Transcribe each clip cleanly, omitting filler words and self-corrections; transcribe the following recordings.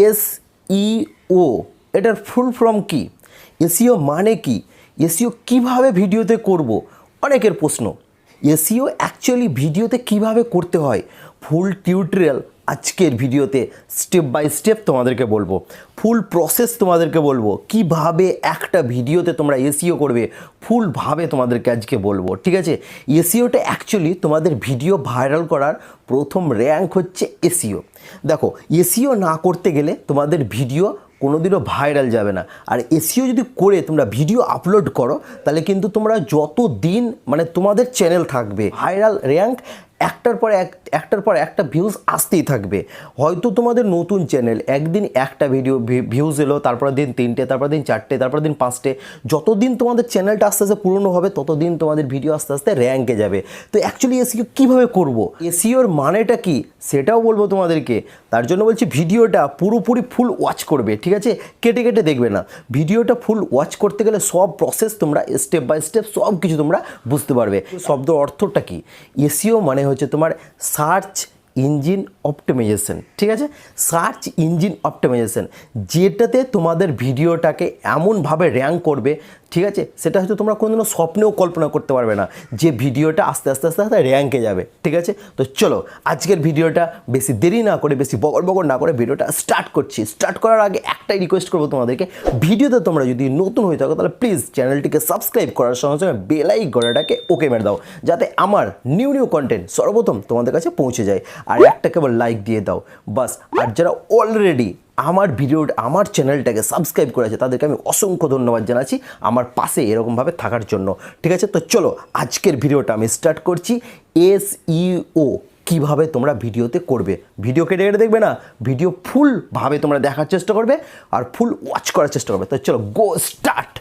SEO এটার full form কি, SEO মানে কি, এসইও কিভাবে ভিডিওতে করব, অনেকের প্রশ্ন। এসইও অ্যাকচুয়ালি ভিডিওতে কিভাবে করতে হয় ফুল টিউটোরিয়াল আজকের ভিডিওতে স্টেপ বাই স্টেপ তোমাদেরকে বলবো, ফুল প্রসেস তোমাদেরকে বলবো, কিভাবে একটা ভিডিওতে তোমরা এসইও করবে ফুলভাবে তোমাদেরকে আজকে বলবো, ঠিক আছে। এসইওটা অ্যাকচুয়ালি তোমাদের ভিডিও ভাইরাল করার প্রথম র্যাঙ্ক হচ্ছে এসইও। দেখো, এসইও না করতে গেলে তোমাদের ভিডিও কোনোদিনও ভাইরাল যাবে না। আর এসইও যদি করে তোমরা ভিডিও আপলোড করো তাহলে কিন্তু তোমরা যত দিন মানে তোমাদের চ্যানেল থাকবে ভাইরাল র্যাঙ্ক একটার পর একটা ভিউজ আসতেই থাকবে। হয়তো তোমাদের নতুন চ্যানেল, একদিন একটা ভিউজ এলো, তারপর দিন 3টে, তারপর দিন 4টে, তারপর দিন 5টে, যতদিন তোমাদের চ্যানেলটা আস্তে আস্তে পুরনো হবে ততদিন তোমাদের ভিডিও আস্তে আস্তে র্যাঙ্কে যাবে। তো অ্যাকচুয়ালি এসইও কীভাবে করব, এসইওর মানেটা কি সেটাও বলবো তোমাদেরকে। তার জন্য বলছি ভিডিওটা পুরোপুরি ফুল ওয়াচ করবে, ঠিক আছে, কেটে কেটে দেখবে না। ভিডিওটা ফুল ওয়াচ করতে গেলে সব প্রসেস তোমরা স্টেপ বাই স্টেপ সব কিছু তোমরা বুঝতে পারবে। শব্দ অর্থটা কি, এসইও মানে হচ্ছে তোমার সার্চ ইঞ্জিন অপটিমাইজেশন, ঠিক আছে। সার্চ ইঞ্জিন অপটিমাইজেশন যেটাতে তোমাদের ভিডিওটাকে এমনভাবে র্যাঙ্ক করবে, ঠিক আছে, সেটা হয়তো তোমরা কোনোদিনও স্বপ্নেও কল্পনা করতে পারবে না যে ভিডিওটা আস্তে আস্তে আস্তে আস্তে র্যাঙ্কে যাবে, ঠিক আছে। তো চলো আজকের ভিডিওটা বেশি দেরি না করে, বেশি বকর না করে ভিডিওটা স্টার্ট করছি। স্টার্ট করার আগে একটাই রিকোয়েস্ট করবো তোমাদেরকে, ভিডিওতে তোমরা যদি নতুন হয়ে থাকো তাহলে প্লিজ চ্যানেলটিকে সাবস্ক্রাইব করার সঙ্গে সঙ্গে বেল আইকনটাকে ওকে মেরে দাও, যাতে আমার নিউ কন্টেন্ট সর্বপ্রথম তোমাদের কাছে পৌঁছে যায়। আর একটা কেবল লাইক দিয়ে দাও বাস। আর যারা অলরেডি আমার চ্যানেলটাকে সাবস্ক্রাইব করেছে তাদেরকে আমি অসংখ্য ধন্যবাদ জানাচ্ছি আমার পাশে এরকমভাবে থাকার জন্য, ঠিক আছে। তো চলো আজকের ভিডিওটা আমি স্টার্ট করছি। এসইও কিভাবে তোমরা ভিডিওতে করবে, ভিডিও কেটে কেটে দেখবে না, ভিডিও ফুলভাবে তোমরা দেখার চেষ্টা করবে আর ফুল ওয়াচ করার চেষ্টা করবে। তো চলো গো স্টার্ট।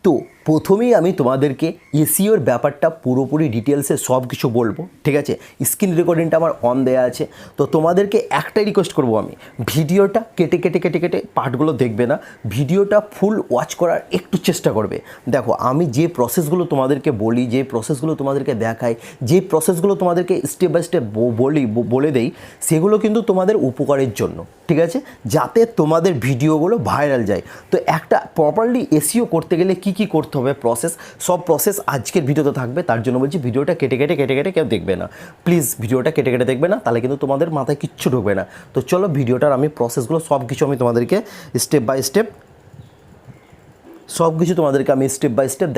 তো প্রথমেই আমি তোমাদেরকে এসইওর ব্যাপারটা পুরোপুরি ডিটেলসে সব কিছু বলবো, ঠিক আছে। স্ক্রিন রেকর্ডিংটা আমার অন দেওয়া আছে। তো তোমাদেরকে একটাই রিকোয়েস্ট করবো, আমি ভিডিওটা কেটে কেটে পার্টগুলো দেখবে না, ভিডিওটা ফুল ওয়াচ করার একটু চেষ্টা করবে। দেখো, আমি যে প্রসেসগুলো তোমাদেরকে বলি, যে প্রসেসগুলো তোমাদেরকে দেখাই, যে প্রসেসগুলো তোমাদেরকে স্টেপ বাই স্টেপ বলে দেই, সেগুলো কিন্তু তোমাদের উপকারের জন্য, ঠিক আছে, যাতে তোমাদের ভিডিওগুলো ভাইরাল যায়। তো একটা প্রপারলি এসইও করতে গেলে কি করতে হবে সব প্রসেস আজকের ভিডিওতে থাকবে। তার জন্য বলছি ভিডিওটা কেটে কেটে কেউ দেখবে না, প্লিজ ভিডিওটা কেটে কেটে দেখবে না, তাহলে কিন্তু তোমাদের মাথায় কিচ্ছু ঢুকবে না। তো চলো ভিডিওটার আমি প্রসেসগুলো সব কিছু আমি তোমাদেরকে স্টেপ বাই স্টেপ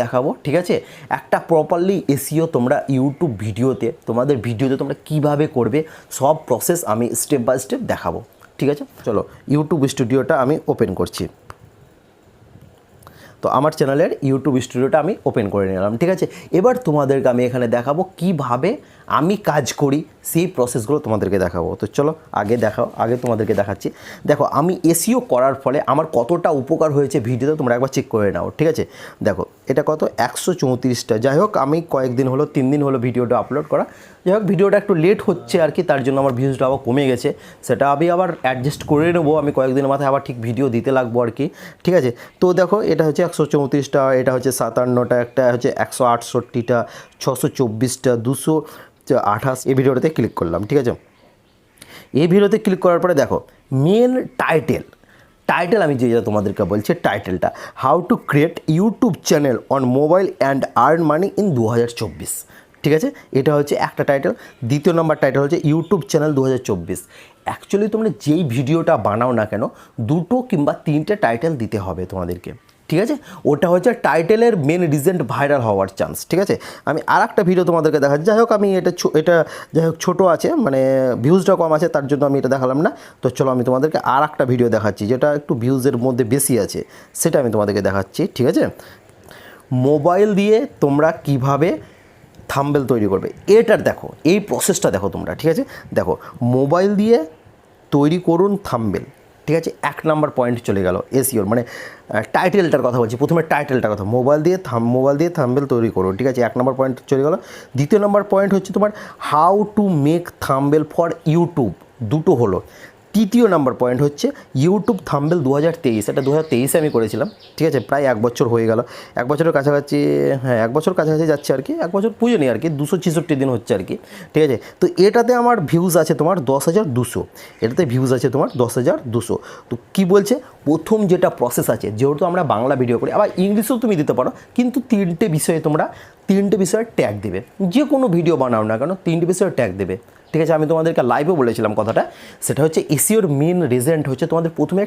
দেখাবো, ঠিক আছে। একটা প্রপারলি এসইও তোমরা ইউটিউব ভিডিওতে তোমাদের ভিডিওতে তোমরা কিভাবে করবে সব প্রসেস আমি স্টেপ বাই স্টেপ দেখাবো, ঠিক আছে। চলো ইউটিউব স্টুডিওটা আমি ওপেন করছি। তো আমার চ্যানেলের ইউটিউব স্টুডিওটা আমি ওপেন করে নিলাম, ঠিক আছে। এবার তোমাদেরকে আমি এখানে দেখাবো কিভাবে আমি কাজ করি, সেই প্রসেসগুলো তোমাদেরকে দেখাবো। তো চলো আগে তোমাদেরকে দেখাচ্ছি। দেখো, আমি এসইও করার ফলে আমার কতটা উপকার হয়েছে ভিডিওতে তোমরা একবার চেক করে নাও, ঠিক আছে। দেখো এটা কত 134টা। যাই হোক, আমি কয়েকদিন হলো 3 দিন হলো ভিডিওটা আপলোড করা। যাই হোক, ভিডিওটা একটু লেট হচ্ছে আর কি, তার জন্য আমার ভিউজটা আবার কমে গেছে। সেটা আমি আবার অ্যাডজাস্ট করে নেবো, আমি কয়েকদিনের মাথায় আবার ঠিক ভিডিও দিতে লাগবো আর কি, ঠিক আছে। তো দেখো এটা হচ্ছে 134টা, এটা হচ্ছে 57টা, একটা হচ্ছে 168টা, 624টা, 228। এই ভিডিওটাতে ক্লিক করলাম, ঠিক আছে। এই ভিডিওতে ক্লিক করার পরে দেখো মেন টাইটেল আমি যেটা তোমাদেরকে বলছি, টাইটেলটা how to create YouTube channel on mobile and earn money in 2024, ঠিক আছে। এটা হচ্ছে একটা টাইটেল। দ্বিতীয় নম্বর টাইটেল হচ্ছে ইউটিউব চ্যানেল 2024। অ্যাকচুয়ালি তোমরা যেই ভিডিওটা বানাও না কেন 2 কিংবা 3টে টাইটেল দিতে হবে তোমাদেরকে, ঠিক আছে। ওটা হচ্ছে টাইটেলের মেন রিজেন্ট ভাইরাল হওয়ার চান্স, ঠিক আছে। আমি আর একটা ভিডিও তোমাদেরকে দেখাচ্ছি। যাই হোক, আমি এটা যাই হোক ছোটো আছে, মানে ভিউজটা কম আছে, তার জন্য আমি এটা দেখালাম না। তো চলো আমি তোমাদেরকে আর একটা ভিডিও দেখাচ্ছি যেটা একটু ভিউজের মধ্যে বেশি আছে, সেটা আমি তোমাদেরকে দেখাচ্ছি, ঠিক আছে। মোবাইল দিয়ে তোমরা কিভাবে থাম্বনেল তৈরি করবে এটার দেখো, এই প্রসেসটা দেখো তোমরা, ঠিক আছে। দেখো, মোবাইল দিয়ে তৈরি করুন থাম্বনেল, ঠিক আছে। 1 নম্বর পয়েন্ট চলে গেল এসইওর, মানে টাইটেলটার কথা বলছি। প্রথমে টাইটেলটার কথা, মোবাইল দিয়ে থাম্বনেল তৈরি করো, ঠিক আছে, 1 নম্বর পয়েন্ট চলে গেল। দ্বিতীয় নম্বর পয়েন্ট হচ্ছে তোমার how to make thumbnail for YouTube, দুটো হলো, তৃতীয় নাম্বার পয়েন্ট হচ্ছে ইউটিউব থাম্বনেল 2023, এটা 2023-এ আমি করেছিলাম, ঠিক আছে, প্রায় 1 বছর হয়ে গেল, 1 বছরের কাছাকাছি, হ্যাঁ 1 বছর কাছাকাছি যাচ্ছে আর কি, 1 বছর পুজো নেই আর কি, 266 দিন হচ্ছে আর কি, ঠিক আছে। তো এটাতে আমার ভিউজ আছে তোমার 10,200, এটাতে ভিউজ আছে তোমার 10,200। তো কী বলছে, প্রথম যেটা প্রসেস আছে, যেহেতু আমরা বাংলা ভিডিও করি, আবার ইংলিশেও তুমি দিতে পারো, কিন্তু 3টে বিষয়ে তোমরা 3টে বিষয়ে ট্যাগ দেবে, যে কোনো ভিডিও বানাও না কেন 3টে বিষয়ে ট্যাগ দেবে, ঠিক আছে। আমি তোমাদেরকে লাইভেও বলেছিলাম কথাটা, সেটা হচ্ছে এসইওর মেন রিজেন্ট হচ্ছে তোমাদের প্রথমে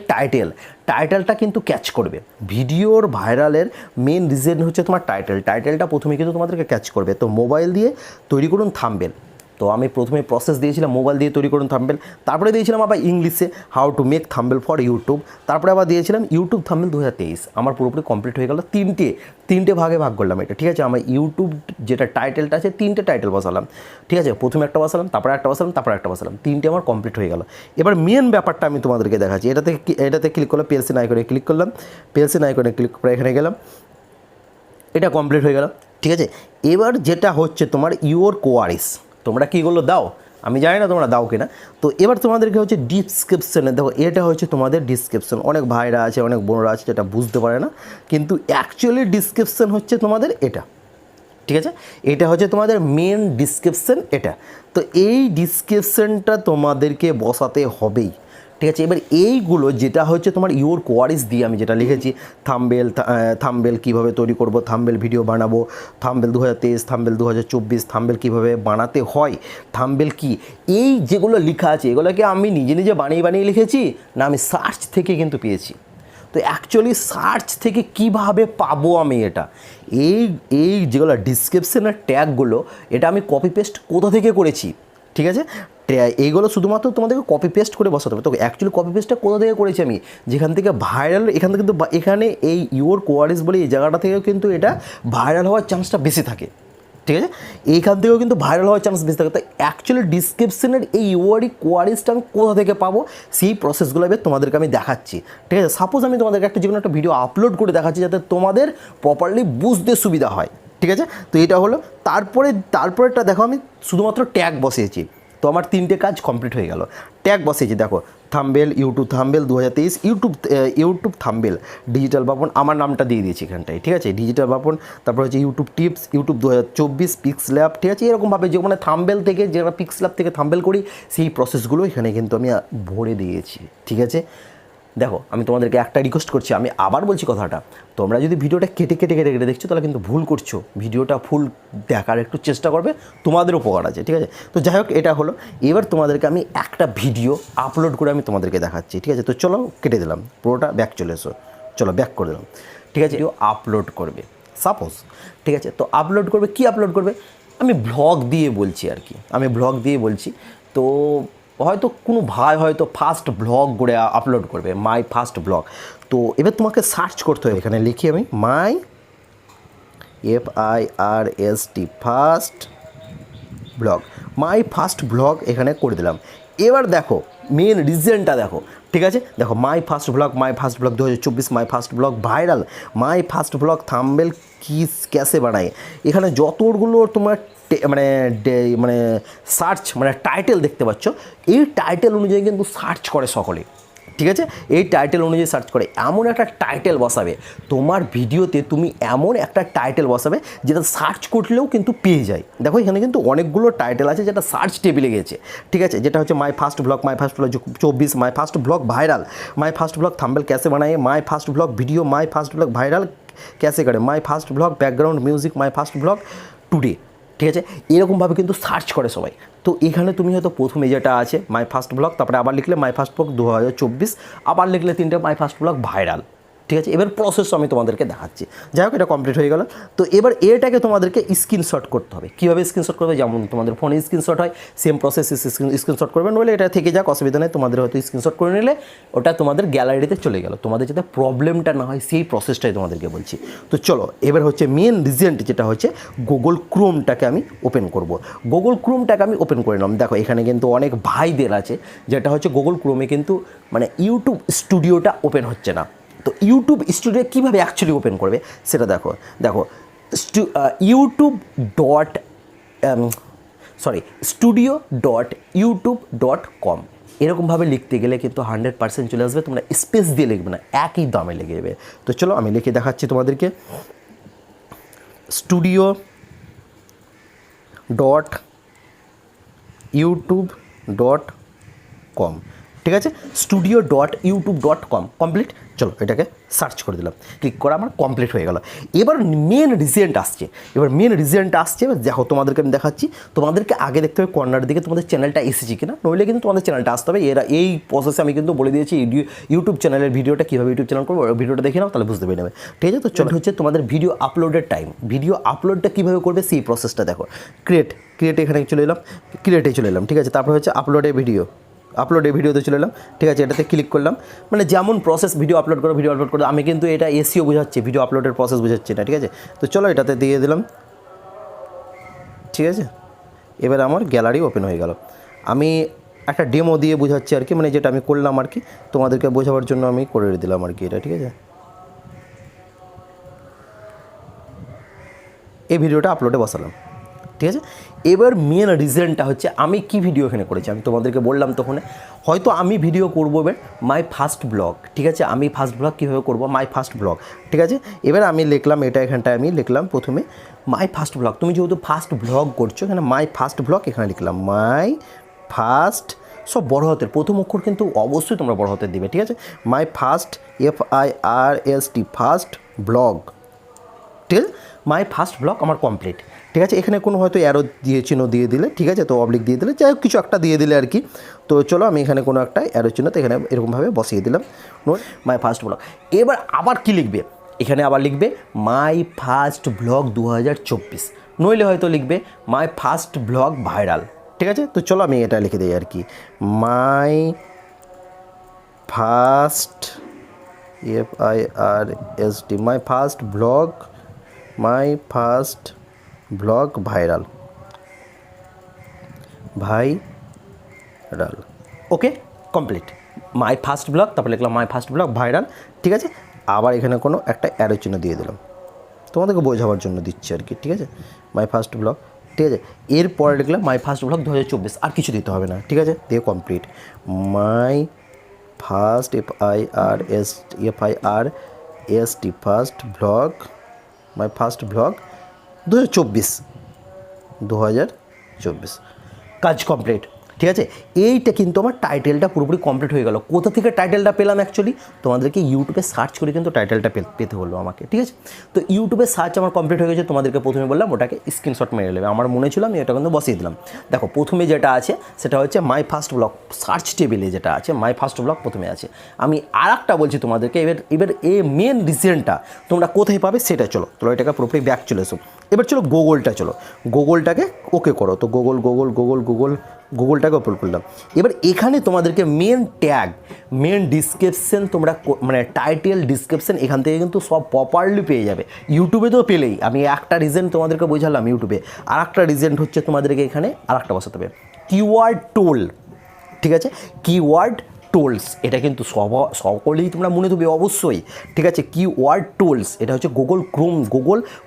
টাইটেলটা কিন্তু ক্যাচ করবে, ভিডিওর ভাইরালের মেন রিজন হচ্ছে তোমার টাইটেলটা প্রথমে কিন্তু তোমাদেরকে ক্যাচ করবে। তো মোবাইল দিয়ে তৈরি করুন থাম্বনেল, তো আমি প্রথমে প্রসেস দিয়েছিলাম মোবাইল দিয়ে তৈরি করুন থাম্বনেল, তারপরে দিয়েছিলাম আবার ইংলিশে how to make thumbnail for YouTube, তারপরে আবার দিয়েছিলাম ইউটিউব থাম্বনেল 2023। আমার পুরোপুরি কমপ্লিট হয়ে গেল, তিনটে ভাগে ভাগ করলাম এটা, ঠিক আছে। আমার ইউটিউব যেটা টাইটেলটা আছে 3টে টাইটেল বসালাম, ঠিক আছে, প্রথমে একটা বসালাম, তারপরে একটা বসালাম, তারপরে একটা বসালাম, 3টে আমার কমপ্লিট হয়ে গেল। এবার মেন ব্যাপারটা আমি তোমাদেরকে দেখাচ্ছি, এটাতে ক্লিক করলাম, পেলসিন আইকনে ক্লিক করলাম, পেলসিন আইকনে ক্লিক করে এখানে গেলাম, এটা কমপ্লিট হয়ে গেল, ঠিক আছে। এবার যেটা হচ্ছে তোমার ইউর কোয়ারিস, তোমরা কীগুলো দাও আমি জানি না তোমরা দাও কিনা। তো এবার তোমাদেরকে হচ্ছে ডিসক্রিপশানে দেখো, এটা হচ্ছে তোমাদের ডিসক্রিপশন, অনেক ভাইরা আছে অনেক বোনরা আছে যেটা বুঝতে পারে না, কিন্তু অ্যাকচুয়ালি ডিসক্রিপশন হচ্ছে তোমাদের এটা, ঠিক আছে, এটা হচ্ছে তোমাদের মেন ডিসক্রিপশন এটা। তো এই ডিসক্রিপশনটা তোমাদেরকে বসাতে হবেই, ঠিক আছে। এবার এইগুলো যেটা হচ্ছে তোমার ইউর কোয়ারিজ দিয়ে আমি যেটা লিখেছি, থাম্বনেল কীভাবে তৈরি করব, থাম্বনেল ভিডিও বানাবো, থাম্বনেল 2023, থাম্বনেল 2024, থাম্বনেল কীভাবে বানাতে হয়, থাম্বনেল কি, এই যেগুলো লেখা আছে এগুলোকে আমি নিজে বানিয়ে লিখেছি না, আমি সার্চ থেকে কিন্তু পেয়েছি। তো অ্যাকচুয়ালি সার্চ থেকে কিভাবে পাবো আমি এটা, এই যেগুলো ডিসক্রিপশনের ট্যাগগুলো, এটা আমি কপি পেস্ট কোথা থেকে করেছি, ঠিক আছে। এইগুলো শুধুমাত্র তোমাদেরকে কপি পেস্ট করে বসাতে হবে। তো অ্যাকচুয়ালি কপি পেস্টটা কোথা থেকে করেছি আমি, যেখান থেকে ভাইরাল, এখান থেকে কিন্তু এখানে এই ইউর কোয়ারিজ বলে এই জায়গাটা থেকেও কিন্তু এটা ভাইরাল হওয়ার চান্সটা বেশি থাকে, ঠিক আছে, এইখান থেকেও কিন্তু ভাইরাল হওয়ার চান্স বেশি থাকে। তো অ্যাকচুয়ালি ডিসক্রিপশনের এই ইউআরই কোয়ারিজটা আমি কোথা থেকে পাবো, সেই প্রসেসগুলো এবার তোমাদেরকে আমি দেখাচ্ছি, ঠিক আছে। সাপোজ আমি তোমাদেরকে একটা যে কোনো একটা ভিডিও আপলোড করে দেখাচ্ছি যাতে তোমাদের প্রপারলি বুঝতে সুবিধা হয়, ঠিক আছে। তো এটা হলো, তারপরেটা দেখো আমি শুধুমাত্র ট্যাগ বসিয়েছি, তো আমার 3টে কাজ কমপ্লিট হয়ে গেল। ট্যাগ বসিয়েছি দেখো, thumbnail, YouTube thumbnail 2023, YouTube thumbnail digital Bapan, আমার নামটা দিয়ে দিয়েছি এখানটায়, ঠিক আছে, ডিজিটাল বাপন। তারপর হচ্ছে ইউটিউব টিপস, ইউটিউব 2024, পিক্সল্যাব, ঠিক আছে, এরকমভাবে যে মানে থাম্বনেল থেকে যেটা পিক্সল্যাব থেকে থাম্বনেল করি সেই প্রসেসগুলো এখানে কিন্তু আমি ভরে দিয়েছি, ঠিক আছে। দেখো আমি তোমাদেরকে একটা রিকোয়েস্ট করছি, আমি আবার বলছি কথাটা, তোমরা যদি ভিডিওটা কেটে দেখছো তাহলে কিন্তু ভুল করছো, ভিডিওটা ফুল দেখার একটু চেষ্টা করবে, তোমাদের উপকার আছে, ঠিক আছে। তো যাই হোক এটা হলো, এবার তোমাদেরকে আমি একটা ভিডিও আপলোড করে আমি তোমাদেরকে দেখাচ্ছি, ঠিক আছে। তো চলো কেটে দিলাম, পুরোটা ব্যাক চলে এসো, চলো ব্যাক করে দিলাম, ঠিক আছে। ভিডিও আপলোড করবে সাপোজ, ঠিক আছে, তো আপলোড করবে, কি আপলোড করবে, আমি ব্লগ দিয়ে বলছি আর কি, আমি ব্লগ দিয়ে বলছি। তো হয়তো কোনো ভাই হয়তো ফার্স্ট ব্লগ করে আপলোড করবে, মাই ফার্স্ট ব্লগ। তো এবার তোমাকে সার্চ করতে হবে, এখানে লিখি আমি মাই FIRST ফার্স্ট ব্লগ, মাই ফার্স্ট ব্লগ এখানে করে দিলাম। এবার দেখো মেন রিজনটা দেখো, ঠিক আছে, দেখো মাই ফার্স্ট ব্লগ 2024, মাই ফার্স্ট ব্লগ ভাইরাল, মাই ফার্স্ট ব্লগ থাম্বনেল ক্যাসে বানায়, এখানে যতগুলো তোমার মানে সার্চ মানে টাইটেল দেখতে পাচ্ছ, এই টাইটেল অনুযায়ী কিন্তু সার্চ করে সকলে, ঠিক আছে, এই টাইটেল অনুযায়ী সার্চ করে এমন একটা টাইটেল বসাবে তোমার ভিডিওতে, তুমি এমন একটা টাইটেল বসাবে যেটা সার্চ করলেও কিন্তু পেয়ে যায়। দেখো এখানে কিন্তু অনেকগুলো টাইটেল আছে যেটা সার্চ টেবিলে গেছে, ঠিক আছে, যেটা হচ্ছে মাই ফার্স্ট ব্লগ 24, মাই ফার্স্ট ব্লগ ভাইরাল, মাই ফার্স্ট ব্লগ থাম্বনেল कैसे बनाए, মাই ফার্স্ট ব্লগ ভিডিও, মাই ফার্স্ট ব্লগ ভাইরাল कैसे করে, মাই ফার্স্ট ব্লগ ব্যাকগ্রাউন্ড মিউজিক, মাই ফার্স্ট ব্লগ টুডে, ঠিক আছে, এরকমভাবে কিন্তু সার্চ করে সবাই। তো এখানে তুমি হয়তো প্রথমে যেটা আছে মাই ফার্স্ট ব্লগ, তারপরে আবার লিখলে মাই ফার্স্ট ব্লগ 2024, আবার লিখলে 3টে মাই ফার্স্ট ব্লগ ভাইরাল, ঠিক আছে। এবার প্রসেস আমি তোমাদেরকে দেখাচ্ছি। যাই হোক এটা কমপ্লিট হয়ে গেল। তো এবার এটাকে তোমাদেরকে স্ক্রিনশট করতে হবে। কীভাবে স্ক্রিনশট করবে, যেমন তোমাদের ফোনে স্ক্রিনশট হয় সেম প্রসেস স্ক্রিনশট করবে, নইলে এটা থেকে যাক অসুবিধা নেই, তোমাদের হয়তো স্ক্রিনশট করে নিলে ওটা তোমাদের গ্যালারিতে চলে গেল, তোমাদের যাতে প্রবলেমটা না হয় সেই প্রসেসটাই তোমাদেরকে বলছি। তো চলো এবার হচ্ছে মেন রিজেন্ট যেটা হচ্ছে গুগল ক্রোমটাকে আমি ওপেন করব। গুগল ক্রোমটাকে আমি ওপেন করে নিলাম। দেখো এখানে কিন্তু অনেক ভাইদের আছে যেটা হচ্ছে গুগল ক্রোমে কিন্তু মানে ইউটিউব স্টুডিওটা ওপেন হচ্ছে না। তো ইউটিউব স্টুডিও কীভাবে অ্যাকচুয়ালি ওপেন করবে সেটা দেখো, studio.youtube.com, এরকমভাবে লিখতে গেলে কিন্তু 100% চলে আসবে, তোমরা স্পেস দিয়ে লিখবে না, একই দামে লেগে যাবে। তো চলো আমি লিখে দেখাচ্ছি তোমাদেরকে, studio.youtube.com, ঠিক আছে, studio.youtube.com কমপ্লিট। চলো এটাকে সার্চ করে দিলাম, ক্লিক করা আমার কমপ্লিট হয়ে গেল। এবার মেন রিজেন্ট আসছে, এবার দেখো তোমাদেরকে আমি দেখাচ্ছি। তোমাদেরকে আগে দেখতে হবে কর্নার দিকে তোমাদের চ্যানেলটা এসেছে কিনা, নইলে কিন্তু তোমাদের চ্যানেলটা আসতে হবে। এই প্রসেসে আমি কিন্তু বলে দিয়েছি ইউটিউব চ্যানেলের ভিডিওটা কীভাবে ইউটিউব চ্যানেল করবো, ভিডিওটা দেখে নাও, তাহলে বুঝতে পেরে নেবে, ঠিক আছে। তো চলো হচ্ছে তোমাদের ভিডিও আপলোডের টাইম, ভিডিও আপলোডটা কীভাবে করবে সেই প্রসেসটা দেখো। ক্রিয়েট এখানে চলে এলাম, ঠিক আছে। তারপর হচ্ছে আপলোডে ভিডিওতে চলে এলাম, ঠিক আছে। এটাতে ক্লিক করলাম, মানে যেমন প্রসেস ভিডিও আপলোড করো, আমি কিন্তু এটা এসইও বোঝাচ্ছি, ভিডিও আপলোডের প্রসেস বোঝাচ্ছি না, ঠিক আছে। তো চলো এটাতে দিয়ে দিলাম, ঠিক আছে। এবার আমার গ্যালারি ওপেন হয়ে গেল। আমি একটা ডেমো দিয়ে বোঝাচ্ছি আর কি, মানে যেটা আমি করলাম আর কি, তোমাদেরকে বোঝাবার জন্য আমি করে দিলাম আর কি এটা, ঠিক আছে। এই ভিডিওটা আপলোডে বসালাম, ঠিক আছে। এবার মেন রিজনটা হচ্ছে আমি কি ভিডিও এখানে করেছি, আমি তোমাদেরকে বললাম তখন, হয়তো আমি ভিডিও করবো এবার মাই ফার্স্ট ব্লগ, ঠিক আছে। আমি ফার্স্ট ব্লগ কীভাবে করবো, মাই ফার্স্ট ব্লগ, ঠিক আছে। এবার আমি লিখলাম এটা, এখানটায় আমি লিখলাম প্রথমে মাই ফার্স্ট ব্লগ। তুমি যেহেতু ফার্স্ট ব্লগ করছো, এখানে মাই ফার্স্ট ব্লগ এখানে লিখলাম মাই ফার্স্ট, সব বড় হাতের, প্রথম অক্ষর কিন্তু অবশ্যই তোমরা বড় হাতের দিবে, ঠিক আছে। My first FIRST first blog, ঠিক আছে। মাই ফার্স্ট ব্লগ আমার কমপ্লিট, ঠিক আছে। এখানে কোনো হয়তো অ্যারো দিয়ে চিহ্ন দিয়ে দিলে, ঠিক আছে, তো অবলিক দিয়ে দিলে, যাই হোক কিছু একটা দিয়ে দিলে আর কি। তো চলো আমি এখানে কোনো একটা অ্যারো চিহ্ন তো এখানে এরকমভাবে বসিয়ে দিলাম, নোট মাই ফার্স্ট ব্লগ। এবার আবার কি লিখবে, এখানে আবার লিখবে মাই ফার্স্ট ব্লগ 2024, নইলে হয়তো লিখবে মাই ফার্স্ট ব্লগ ভাইরাল, ঠিক আছে। তো চলো আমি এটা লিখে দিই আর কি, my first FIRST my first blog viral, okay complete. My first blog, তারপরে লিখলাম মাই ফার্স্ট ব্লগ ভাইরাল, ঠিক আছে। আবার এখানে কোনো একটা অ্যারো চিহ্ন দিয়ে দিলাম, তোমাদেরকে বোঝাবার জন্য দিচ্ছি আর কি, ঠিক আছে। মাই ফার্স্ট ব্লগ, ঠিক আছে। এরপরে লিখলাম মাই ফার্স্ট ব্লগ 2024, আর কিছু দিতে হবে না, ঠিক আছে, দিয়ে complete. My first FIRST first blog, my first blog 2024, কাজ কমপ্লিট, ঠিক আছে। এইটা কিন্তু আমার টাইটেলটা পুরোপুরি কমপ্লিট হয়ে গেল। কোথা থেকে টাইটেলটা পেলাম, অ্যাকচুয়ালি তোমাদেরকে ইউটিউবে সার্চ করে কিন্তু টাইটেলটা পেতে হলো আমাকে, ঠিক আছে। তো ইউটিউবে সার্চ আমার কমপ্লিট হয়ে গেছে, তোমাদেরকে প্রথমে বললাম ওটাকে স্ক্রিনশট মেরে নেবে, আমার মনে ছিল আমি এটা কিন্তু বসিয়ে দিলাম। দেখো প্রথমে যেটা আছে সেটা হচ্ছে মাই ফার্স্ট ব্লগ, সার্চ টেবিলে যেটা আছে মাই ফার্স্ট ব্লগ প্রথমে আছে। আমি আর একটা বলছি তোমাদেরকে, এবার এই মেন রিজনটা তোমরা কোথায় পাবে সেটা চলো এটাকে পুরোপুরি ব্যাক চলে এসো। এবার চলো গুগলটাকে ওকে করো। তো গুগলটাকে ওপেন করলাম। এবার এখানে তোমাদেরকে মেন ডিসক্রিপশন তোমরা মানে টাইটেল ডিসক্রিপশন এখান থেকে কিন্তু সব প্রপারলি পেয়ে যাবে। ইউটিউবে তো পেলেই, আমি একটা রিজন তোমাদেরকে বোঝালাম ইউটিউবে, আর একটা রিজন হচ্ছে তোমাদেরকে এখানে আর একটা বসাতে হবে কিওয়ার্ড টোল, ঠিক আছে। কিওয়ার্ড টোলস এটা কিন্তু সকলেই তোমরা মনে থাকবে অবশ্যই, ঠিক আছে। কিওয়ার্ড টোলস এটা হচ্ছে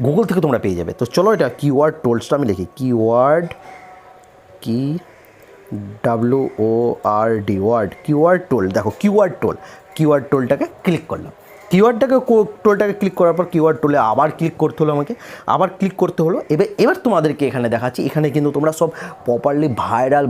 গুগল থেকে তোমরা পেয়ে যাবে। তো চলো এটা কিওয়ার্ড টোলসটা আমি লিখি, কিওয়ার্ড কিওয়ার্ড টোল। দেখো কিওয়ার্ড টোলটাকে ক্লিক করলাম, টোলটাকে ক্লিক করার পর কিওয়ার্ড টোলে আবার ক্লিক করতে হলো। এবার তোমাদেরকে এখানে দেখাচ্ছি, এখানে কিন্তু তোমরা সব প্রপারলি ভাইরাল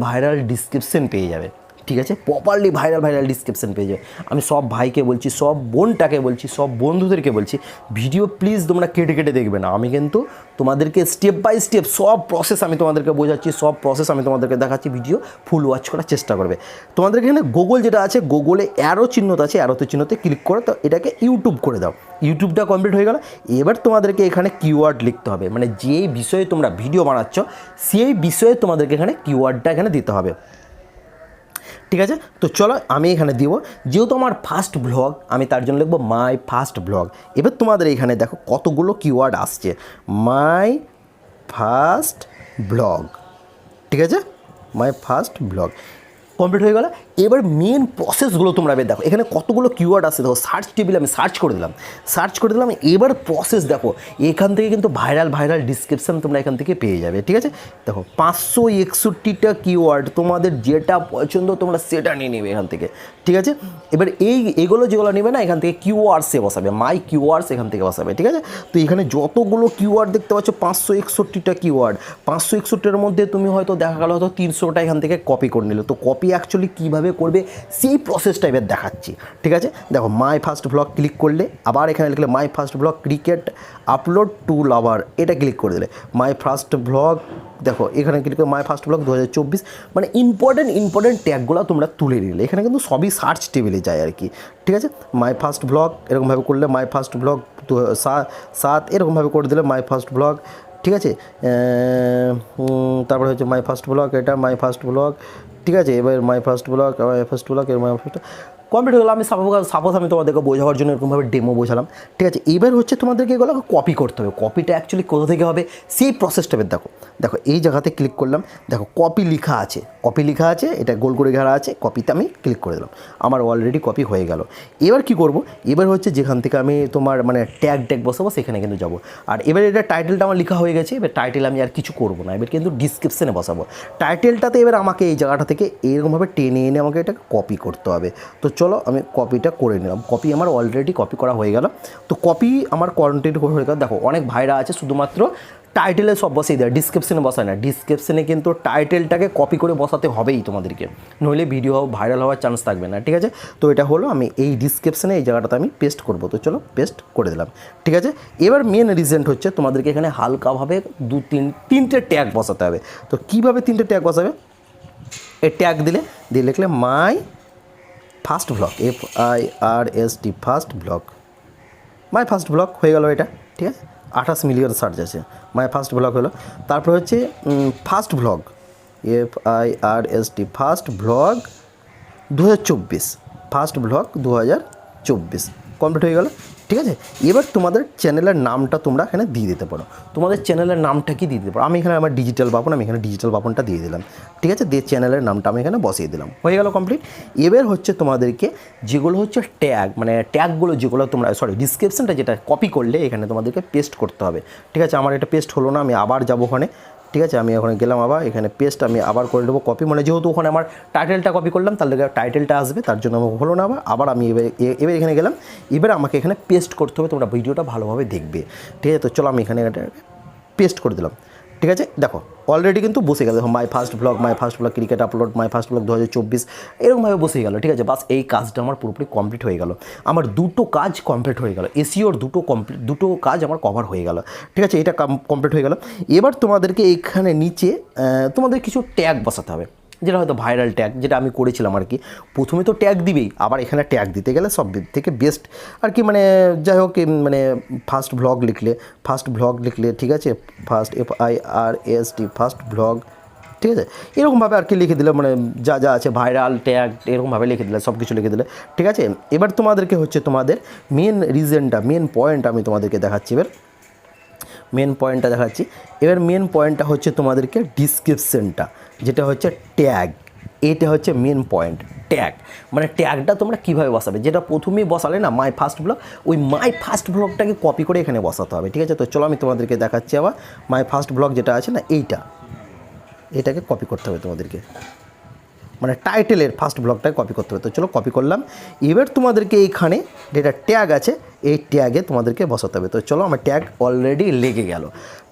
ডিসক্রিপশন পেয়ে যাবে, ঠিক আছে। প্রপারলি ভাইরাল ডিসক্রিপশন পেয়ে যাবে। আমি সব ভাইকে বলছি, সব বোনটাকে বলছি, সব বন্ধুদেরকে বলছি, ভিডিও প্লিজ তোমরা কেটে দেখবে না। আমি কিন্তু তোমাদেরকে স্টেপ বাই স্টেপ সব প্রসেস আমি তোমাদেরকে বোঝাচ্ছি, সব প্রসেস আমি তোমাদেরকে দেখাচ্ছি, ভিডিও ফুল ওয়াচ করার চেষ্টা করবে। তোমাদেরকে এখানে গুগল যেটা আছে, গুগলে অ্যারো চিহ্নতে আছে, অ্যারোতে চিহ্নতে ক্লিক করে তো এটাকে ইউটিউব করে দাও। ইউটিউবটা কমপ্লিট হয়ে গেল। এবার তোমাদেরকে এখানে কিওয়ার্ড লিখতে হবে, মানে যে বিষয়ে তোমরা ভিডিও বানাচ্ছ সেই বিষয়ে তোমাদেরকে এখানে কিওয়ার্ডটা এখানে দিতে হবে, ঠিক আছে। তো চলো আমি এখানে দিব, যেহেতু আমার ফার্স্ট ব্লগ আমি তার জন্য লিখবো মাই ফার্স্ট ব্লগ। এবার তোমাদের এখানে দেখো কতগুলো কিওয়ার্ড আসছে, মাই ফার্স্ট ব্লগ, ঠিক আছে, মাই ফার্স্ট ব্লগ। কমপ্লিট হয়ে গেল। এবার মেন প্রসেসগুলো তোমরা এবার দেখো, এখানে কতগুলো কিওয়ার্ড আছে দেখো, সার্চ টেবিলে আমি সার্চ করে দিলাম। এবার প্রসেস দেখো, এখান থেকে কিন্তু ভাইরাল ডিসক্রিপশান তোমরা এখান থেকে পেয়ে যাবে, ঠিক আছে। দেখো 561টা কিওয়ার্ড, তোমাদের যেটা পছন্দ তোমরা সেটা নিয়ে নেবে এখান থেকে, ঠিক আছে। এবার এগুলো যেগুলো নেবে না, এখান থেকে কিওয়ার্ডসে বসাবে, মাই কিওয়ার্ডস এখান থেকে বসাবে, ঠিক আছে। তো এখানে যতগুলো কিওয়ার্ড দেখতে পাচ্ছ 561টা কিওয়ার্ড, 561টার মধ্যে তুমি হয়তো দেখা গেলো হয়তো 300টা এখান থেকে কপি করে নিলে। তো কপি অ্যাকচুয়ালি কীভাবে করবে সেই প্রসেসটা এবার দেখাচ্ছি, ঠিক আছে। দেখো মাই ফার্স্ট ব্লগ ক্লিক করলে, আবার এখানে লিখলে my first blog cricket upload to lover, এটা ক্লিক করে দিলে মাই ফার্স্ট ব্লগ, দেখো এখানে ক্লিক করে মাই ফার্স্ট ব্লগ 2024, মানে ইম্পর্টেন্ট ট্যাগগুলো তোমরা তুলে নিলে। এখানে কিন্তু সবই সার্চ টেবিলে যায় আর কি, ঠিক আছে। মাই ফার্স্ট ব্লগ এরকমভাবে করলে মাই ফার্স্ট ব্লগ 7 এরকমভাবে করে দিলে মাই ফার্স্ট ব্লগ, ঠিক আছে। তারপরে হচ্ছে মাই ফার্স্ট ব্লগ, এটা মাই ফার্স্ট ব্লগ, ঠিক আছে। এবার মাই ফার্স্ট ব্লগ এর মাই ফার্স্ট কমপ্লিট হলো। আমি সাপোজ আমি তোমাদেরকে বোঝাবার জন্য এরকমভাবে ডেমো বোঝালাম, ঠিক আছে। এবার হচ্ছে তোমাদেরকে এগুলো কপি করতে হবে। কপিটা অ্যাকচুয়ালি কোথা থেকে হবে সেই প্রসেসটা দেখো এই জায়গাতে ক্লিক করলাম, দেখো কপি লেখা আছে, এটা গোল করে ঘেরা আছে, কপিতে আমি ক্লিক করে দিলাম, আমার অলরেডি কপি হয়ে গেল। এবার কি করব, এবার হচ্ছে যেখান থেকে আমি তোমার মানে ট্যাগ বসাবো সেখানে কিন্তু যাব। আর এবার এটা টাইটেলটা আমার লেখা হয়ে গেছে, এবার টাইটেল আমি আর কিছু করব না, এবার কিন্তু ডিসক্রিপশানে বসাবো টাইটেলটাতে। এবার আমাকে এই জায়গাটা থেকে এরকমভাবে টেনে এনে আমাকে এটা কপি করতে হবে। তো চলো আমি কপিটা করে নিলাম, কপি আমার অলরেডি কপি করা হয়ে গেল। তো কপি আমার কন্টেন্ট হয়ে গেল। দেখো অনেক ভাইরা আছে শুধুমাত্র টাইটেলে সব বসিয়ে দেয়, ডিসক্রিপশানে বসায় না। ডিসক্রিপশানে কিন্তু টাইটেলটাকে কপি করে বসাতে হবেই তোমাদেরকে, নইলে ভিডিও ভাইরাল হওয়ার চান্স থাকবে না, ঠিক আছে। তো এটা হলো আমি এই ডিসক্রিপশানে এই জায়গাটাতে আমি পেস্ট করব। তো চলো পেস্ট করে দিলাম, ঠিক আছে। এবার মেন রিজেন্ট হচ্ছে তোমাদেরকে এখানে হালকাভাবে তিনটে ট্যাগ বসাতে হবে। তো কীভাবে 3টে ট্যাগ বসাবে, এই ট্যাগ দিয়ে লিখলে my first blog, FIRST first blog, my first blog হয়ে গেল এটা, ঠিক আছে। 28 মিলিয়ন সার্চ আছে, মাই ফার্স্ট ব্লগ হলো। তারপর হচ্ছে first blog, FIRST first blog 2024, first blog 2024 complete হয়ে গেল, ঠিক আছে। এবার তোমাদের চ্যানেলের নামটা তোমরা এখানে দিয়ে দিতে পারো। তোমাদের চ্যানেলের নামটা কি দিয়ে দিতে পারো, আমি এখানে আমার ডিজিটাল বাপন, আমি এখানে ডিজিটাল বাপনটা দিয়ে দিলাম, ঠিক আছে। দিয়ে চ্যানেলের নামটা আমি এখানে বসিয়ে দিলাম, হয়ে গেল কমপ্লিট। এবার হচ্ছে তোমাদেরকে যেগুলো হচ্ছে ট্যাগ, মানে ট্যাগগুলো যেগুলো তোমরা ডিসক্রিপশানটা যেটা কপি করলে এখানে তোমাদেরকে পেস্ট করতে হবে, ঠিক আছে। আমার এটা পেস্ট হলো না, আমি আবার যাবো ওখানে, ঠিক আছে। আমি ওখানে গেলাম, আবার এখানে পেস্ট আমি আবার করে দেবো কপি, মানে যেহেতু ওখানে আমার টাইটেলটা কপি করলাম তাহলে টাইটেলটা আসবে, তার জন্য আমার হলো না। আবার আমি এবার এখানে গেলাম, এবার আমাকে এখানে পেস্ট করতে হবে। তোমরা ভিডিওটা ভালোভাবে দেখবে, ঠিক আছে। তো চলো আমি এখানে এটা পেস্ট করে দিলাম, ঠিক আছে। দেখো অলরেডি কিন্তু বসে গেল, দেখো মাই ফার্স্ট ব্লগ ক্রিকেট আপলোড, মাই ফার্স্ট ব্লগ 2024 এরকমভাবে বসে গেল, ঠিক আছে। বাস এই কাজটা আমার পুরোপুরি কমপ্লিট হয়ে গেল, আমার দুটো কাজ কমপ্লিট হয়ে গেল, এসইওর দুটো কাজ আমার কভার হয়ে গেল, ঠিক আছে। এটা কমপ্লিট হয়ে গেল। এবার তোমাদেরকে এখানে নিচে তোমাদের কিছু ট্যাগ বসাতে হবে, যেটা হয়তো ভাইরাল ট্যাগ, যেটা আমি করেছিলাম আর কি। প্রথমে তো ট্যাগ দিবেই, আবার এখানে ট্যাগ দিতে গেলে সব থেকে বেস্ট আর কি, মানে যাই হোক, মানে ফার্স্ট ব্লগ লিখলে, ঠিক আছে। ফার্স্ট FIRST ফার্স্ট ব্লগ, ঠিক আছে। এরকমভাবে আর কি লিখে দিলে, মানে যা আছে ভাইরাল ট্যাগ এরকমভাবে লিখে দিলে, সব কিছু লিখে দিলে, ঠিক আছে। এবার তোমাদেরকে হচ্ছে তোমাদের মেন পয়েন্ট আমি তোমাদেরকে দেখাচ্ছি। এবার মেন পয়েন্টটা হচ্ছে তোমাদেরকে ডিসক্রিপশানটা, যেটা হচ্ছে ট্যাগ, এটা হচ্ছে মেন পয়েন্ট। ট্যাগ মানে ট্যাগটা তোমরা কীভাবে বসাবে, যেটা প্রথমেই বসালে না মাই ফার্স্ট ব্লগ, ওই মাই ফার্স্ট ব্লগটাকে কপি করে এখানে বসাতে হবে, ঠিক আছে। তো চলো আমি তোমাদেরকে দেখাচ্ছি আবার মাই ফার্স্ট ব্লগ যেটা আছে না, এটাকে কপি করতে হবে তোমাদেরকে, মানে টাইটেলের ফার্স্ট ব্লগটাকে কপি করতে হবে। তো চলো কপি করলাম। এবার তোমাদেরকে এইখানে যেটা ট্যাগ আছে এই ট্যাগে তোমাদেরকে বসাতে হবে। তো চলো আমার ট্যাগ অলরেডি লেগে গেল,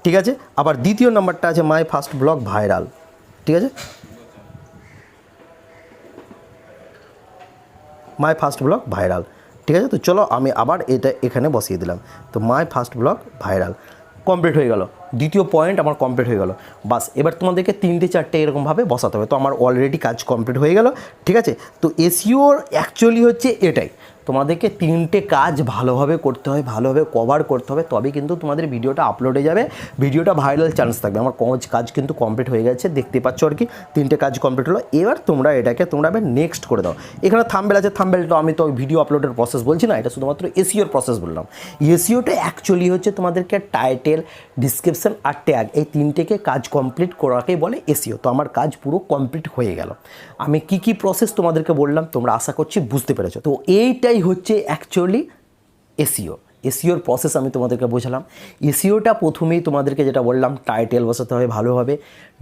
ঠিক আছে। আবার দ্বিতীয় নাম্বারটা আছে মাই ফার্স্ট ব্লগ ভাইরাল, ঠিক আছে, মাই ফার্স্ট ব্লগ ভাইরাল, ঠিক আছে। তো চলো আমি আবার এটা এখানে বসিয়ে দিলাম। তো মাই ফার্স্ট ব্লগ ভাইরাল কমপ্লিট হয়ে গেল, দ্বিতীয় পয়েন্ট আমার কমপ্লিট হয়ে গেল। বাস এবার তোমাদেরকে 3টে-4টে এরকমভাবে বসাতে হবে। তো আমার অলরেডি কাজ কমপ্লিট হয়ে গেল, ঠিক আছে। তো এসইওর অ্যাকচুয়ালি হচ্ছে এটাই। তোমাদেরকে 3টে কাজ ভালোভাবে করতে হয়, ভালোভাবে কভার করতে হবে, তবে কিন্তু তোমাদের ভিডিওটা আপলোড হয়ে যাবে, ভিডিওটা ভাইরাল চান্স থাকবে। আমার কাজ কিন্তু কমপ্লিট হয়ে গেছে, দেখতে পাচ্ছ আর কি 3টে কাজ কমপ্লিট হলো। এবার তোমরা এটাকে এবার নেক্সট করে দাও। এখানে থাম্বনেল আছে, থাম্বনেলটা আমি তো ভিডিও আপলোডের প্রসেস বলছি না, এটা শুধুমাত্র এসইওর প্রসেস বললাম। এসইওটা অ্যাকচুয়ালি হচ্ছে তোমাদেরকে টাইটেল, ডিসক্রিপশন আর ট্যাগ, এই 3টেকে কাজ কমপ্লিট করাকেই বলে এসইও। তো আমার কাজ পুরো কমপ্লিট হয়ে গেল। আমি কি প্রসেস তোমাদেরকে বললাম, তোমরা আশা করছি বুঝতে পেরেছো। তো এইটাই হচ্ছে অ্যাকচুয়ালি এসইও। এসইওর প্রসেস আমি তোমাদেরকে বোঝালাম। এসইওটা প্রথমেই তোমাদেরকে যেটা বললাম, টাইটেল বসাতে হবে ভালোভাবে,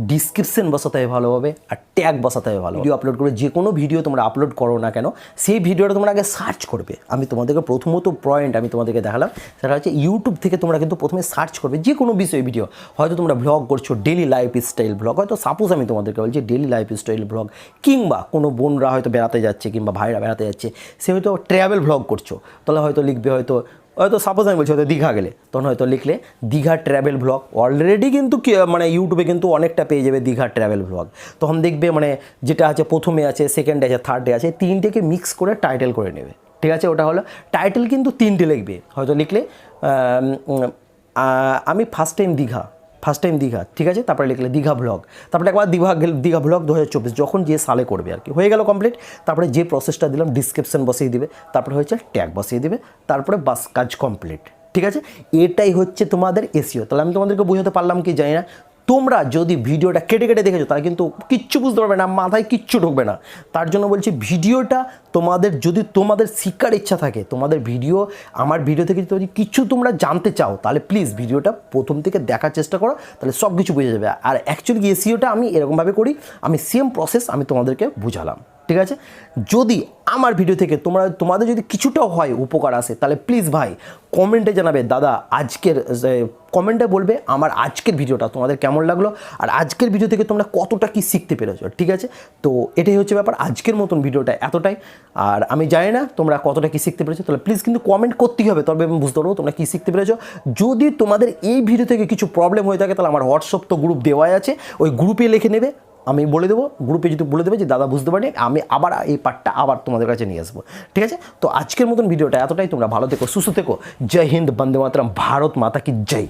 ডিসক্রিপশন বসাতে হবে ভালোভাবে, আর ট্যাগ বসাতে হবে ভালো। ভিডিও আপলোড করে যে কোনো ভিডিও তোমরা আপলোড করো না কেন, সেই ভিডিওটা তোমরা আগে সার্চ করবে। আমি তোমাদেরকে প্রথমত পয়েন্ট আমি তোমাদেরকে দেখালাম, সেটা হচ্ছে ইউটিউব থেকে তোমরা কিন্তু প্রথমে সার্চ করবে যে কোনো বিষয় ভিডিও। হয়তো তোমরা ব্লগ করছো, ডেলি লাইফ স্টাইল ব্লগ, হয়তো সাপোজ আমি তোমাদেরকে বলছি ডেলি লাইফ স্টাইল ব্লগ, কিংবা কোনো বোনরা হয়তো বেড়াতে যাচ্ছে কিংবা ভাইরা বেড়াতে যাচ্ছে, সে হয়তো ট্রাভেল ব্লগ করছো, তাহলে হয়তো লিখবে হয়তো সাপোজ আমি বলছি হয়তো দীঘা গেলে, তখন হয়তো লিখলে দীঘা ট্রাভেল ব্লগ। অলরেডি কিন্তু মানে ইউটিউবে কিন্তু অনেকটা পেয়ে যাবে দীঘা ট্রাভেল ব্লগ। তখন দেখবে মানে যেটা আছে প্রথমে আছে, সেকেন্ডে আছে, থার্ডে আছে, 3টেকে মিক্স করে টাইটেল করে নেবে। ঠিক আছে, ওটা হলো টাইটেল। কিন্তু 3টে লিখবে, হয়তো লিখলে আমি ফার্স্ট টাইম দীঘা, ঠিক আছে, তারপরে লিখলে দীঘা ব্লগ, তারপরে একবার দীঘা ব্লগ 2024, যখন যে সালে করবে আর কি, হয়ে গেল কমপ্লিট। তারপরে যে প্রসেসটা দিলাম, ডিসক্রিপশন বসিয়ে দিবে, তারপরে হচ্ছে ট্যাগ বসিয়ে দিবে, তারপরে বাস কাজ কমপ্লিট। ঠিক আছে, এটাই হচ্ছে তোমাদের এসইও। তাহলে আমি তোমাদেরকে বোঝাতে পারলাম কি জানি না। তোমরা যদি ভিডিওটা কেটে দেখেছো, তাহলে কিন্তু কিচ্ছু বুঝতে পারবে না, মাথায় কিচ্ছু ঢুকবে না। তার জন্য বলছি, ভিডিওটা যদি তোমাদের শিক্ষার ইচ্ছা থাকে, তোমাদের ভিডিও, আমার ভিডিও থেকে যদি কিছু তোমরা জানতে চাও, তাহলে প্লিজ ভিডিওটা প্রথম থেকে দেখার চেষ্টা করো, তাহলে সব কিছু বুঝে যাবে। আর অ্যাকচুয়ালি এসইওটা আমি এরকমভাবে করি, আমি সেম প্রসেস আমি তোমাদেরকে বুঝালাম। ঠিক আছে, যদি আমার ভিডিও থেকে তোমাদের যদি কিছুটাও হয় উপকার আসে, তাহলে প্লিজ ভাই কমেন্টে জানাবে, দাদা কমেন্টে বলবে আমার আজকের ভিডিওটা তোমাদের কেমন লাগলো, আর আজকের ভিডিও থেকে তোমরা কতটা কি শিখতে পেরেছো। ঠিক আছে, তো এটাই হচ্ছে ব্যাপার। আজকের মতন ভিডিওটা এতটাই। আর আমি জানি না তোমরা কতটা কি শিখতে পেরেছো, তাহলে প্লিজ কিন্তু কমেন্ট করতেই হবে, তবে আমি বুঝতে পারবো তোমরা কি শিখতে পেরেছো। যদি তোমাদের এই ভিডিও থেকে কিছু প্রবলেম হয়ে থাকে, তাহলে আমার হোয়াটসঅ্যাপ তো গ্রুপ দেওয়াই আছে, ওই গ্রুপে লিখে নেবে, আমি বলে দেবো, গ্রুপে যদি বলে দেবে যে দাদা বুঝতে পারিনি, আমি আবার এই পার্টটা আবার তোমাদের কাছে নিয়ে আসবো। ঠিক আছে, তো আজকের মতন ভিডিওটা এতটাই। তোমরা ভালো থেকো, সুস্থ থেকো। জয় হিন্দ, বন্দে মাতরম, ভারত মাতা কি জয়।